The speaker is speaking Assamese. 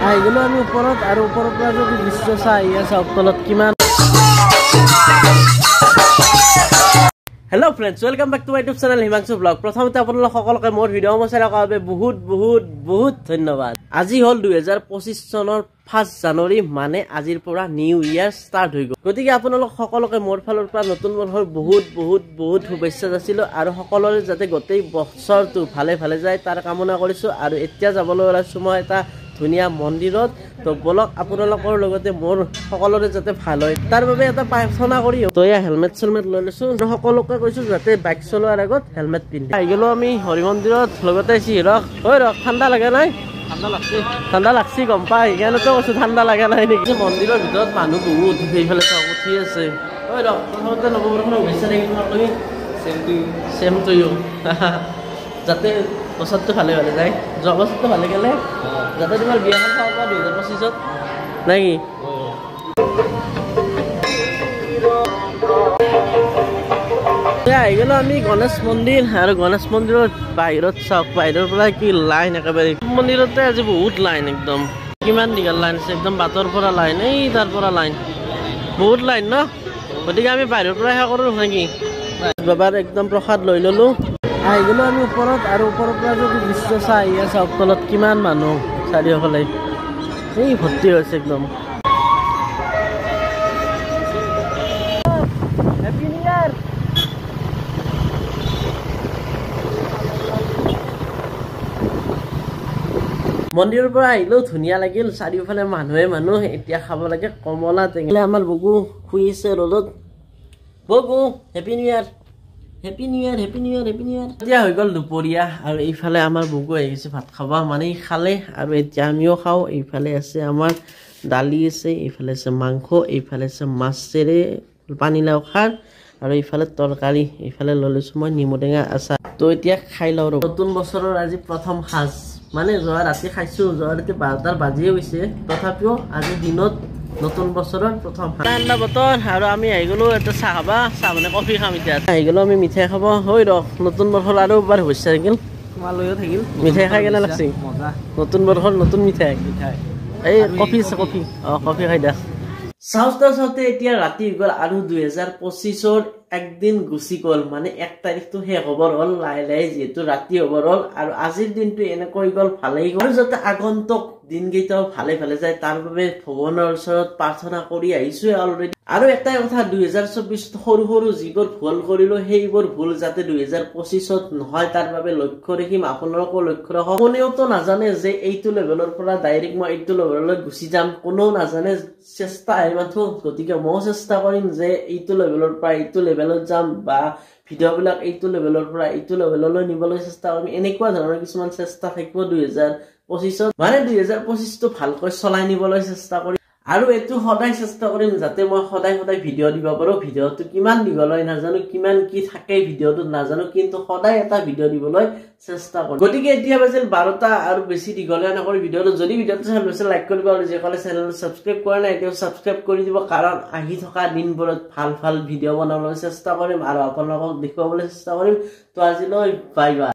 আহি গলো আমি ওপৰত আৰু ওপৰৰ পৰা যদি দৃশ্য চাই আছে তলত কিমান Hello friends, welcome back to my YouTube channel Himanshu Vlog. প্ৰথমতে আপোনালোক সকলোকে মোৰ ভিডিঅ' চাই থকাৰ বাবে বহুত ধন্যবাদ। আজি হল 2025 চনৰ 1 জানুৱাৰী মানে আজিৰ পৰা নিউ ইয়াৰ ষ্টাৰ্ট হৈ গ'ল। গতিকে আপোনালোক সকলোকে মোৰ ফালৰ পৰা নতুন বছৰৰ বহুত শুভেচ্ছা যাচিলো আৰু সকলোৰে যাতে গোটেই বছৰটো ভালে যায় তাৰ কামনা কৰিছো আৰু এতিয়া যাবলৈ ওলাইছো মই এটা ধুনিয়া মন্দিৰত তো বলক আপোনালোকৰ লগতে মোৰ সকলোৰে যাতে ভাল হয় তাৰ বাবে এটা প্ৰাৰ্থনা কৰি তো ইয়া হেলমেট লৈ লৈছো সকলোকে কৈছো যাতে বাইক চলোৱাৰ আগত হেলমেট পিন্ধি আহি গলো আমি হৰি মন্দিৰত লগতে ৰখ ঠাণ্ডা লাগে নাই ঠাণ্ডা লাগছি গম পাই সেইকাৰণেতো কৈছো ঠাণ্ডা লাগে নাই নেকি মন্দিৰৰ ভিতৰত মানুহ বহুত সেইফালে চব উঠি আছে প্ৰথমতে নৱবৰ্ষৰ শুভেচ্ছা থাকিল তুমি চেম টু ইউ যাতে বছৰটো ভালে যায় যোৱা বছৰটো ভালে গেলে যাতে তোমাৰ বিয়াখন চাব পৰা 2025ত নাকি আহি গলো আমি গণেশ মন্দিৰ আৰু গণেশ মন্দিৰত বাহিৰত চাওক বাহিৰৰ পৰা কি লাইন একেবাৰে মন্দিৰতে আজি বহুত লাইন একদম কিমান দীঘল লাইন আছে একদম বাটৰ পৰা লাইন এই তাৰ পৰা লাইন বহুত লাইন ন গতিকে আমি বাহিৰৰ পৰা সেৱা কৰোঁ নেকি বাবাৰ একদম প্ৰসাদ লৈ ললো আহি গলো আমি ওপৰত আৰু ওপৰৰ পৰা যদি দৃশ্য চাই আছে তলত কিমান মানুহ চাৰিওফালে এই ভৰ্তি হৈছে একদম হেপী নিউ ইয়াৰ মন্দিৰৰ পৰা আহিলেও ধুনীয়া লাগিল চাৰিওফালে মানুহ এতিয়া খাব লাগে কমলা টেঙা আমাৰ বগু শুই আছে ৰ'দত বগু হেপী নিউ ইয়াৰ এতিয়া হৈ গ'ল দুপৰীয়া আৰু এইফালে আমাৰ বগু আহি গৈছে ভাত খাবা মানে খালে আৰু এতিয়া আমিও খাওঁ এইফালে আছে আমাৰ দালি আছে এইফালে আছে মাংস এইফালে আছে মাছেৰে পানীলাও খাৰ আৰু এইফালে তৰকাৰী এইফালে লৈ লৈছো মই নেমু টেঙা আচাৰ তো এতিয়া খাই লওঁ নতুন বছৰৰ আজি প্ৰথম সাজ মানে যোৱা ৰাতি খাইছো যোৱা ৰাতি 12টাৰ বাজিয়ে গৈছে তথাপিও আজি দিনত নতুন বছৰৰ প্ৰথম ঠাণ্ডা বতৰ আৰু আমি আহি গলো এটা চাহ খাবা চাহ মানে কফি খাম এতিয়া আহি গলো আমি মিঠাই খাব হৈ নতুন বছৰ আৰু এবাৰ হৈছে থাকিল তোমালৈও থাকিল মিঠাই খাই কেনে লাগছে নতুন বছৰ নতুন মিঠাই এই কফি আছে কফি কফি খাই দিয়া চাওঁতে এতিয়া ৰাতি হৈ গ'ল আৰু 2025ৰ একদিন গুচি গ'ল মানে 1 তাৰিখটো শেষ হবৰ হ'ল লাহে যিহেতু ৰাতি হবৰ হ'ল আৰু আজিৰ দিনটো এনেকৈ গ'ল ভালেই গ'ল যাতে আগন্তুক দিনকেইটাও ভালে যায় তাৰ বাবে ভগৱানৰ ওচৰত প্ৰাৰ্থনা কৰি আহিছো অলৰেডি আৰু এটাই কথা 2024 সৰু যিবোৰ ভুল কৰিলো সেইবোৰ ভুল যাতে 2025ত নহয় তাৰ বাবে লক্ষ্য ৰাখিম আপোনালোকো লক্ষ্য ৰাখক কোনেওতো নাজানে যে এইটো লেভেলৰ পৰা ডাইৰেক্ট মই এইটো লেভেললৈ গুচি যাম কোনেও নাজানে চেষ্টা আহে মাথো গতিকে মই চেষ্টা কৰিম যে এইটো লেভেলৰ পৰা এইটো লেভেলত যাম বা ভিডিঅ' বিলাক এইটো লেভেলৰ পৰা এইটো লেভেললৈ নিবলৈ চেষ্টা কৰিম এনেকুৱা ধৰণৰ কিছুমান চেষ্টা থাকিব 2025ত মানে 2025টো ভালকৈ চলাই নিবলৈ চেষ্টা কৰিম আৰু এটো সদায় চেষ্টা কৰিম যাতে মই সদায় ভিডিঅ' দিব পাৰো ভিডিঅ'টো কিমান দীঘল হয় নাজানো কিমান কি থাকে ভিডিঅ'টো নাজানো কিন্তু সদায় এটা ভিডিঅ' দিবলৈ চেষ্টা কৰিম গতিকে এতিয়া বাজিল 12টা আৰু বেছি দীঘলীয়া নকৰি ভিডিঅ'টো যদি ভিডিঅ'টো ভাল লাগিছে লাইক কৰিব আৰু যিসকলে চেনেলটো ছাবস্ক্ৰাইব কৰা নাই এতিয়াও ছাবস্ক্ৰাইব কৰি দিব কাৰণ আহি থকা দিনবোৰত ভাল ভিডিঅ' বনাবলৈ চেষ্টা কৰিম আৰু আপোনালোকক দেখুৱাবলৈ চেষ্টা কৰিম তো আজিলৈ বাই বাই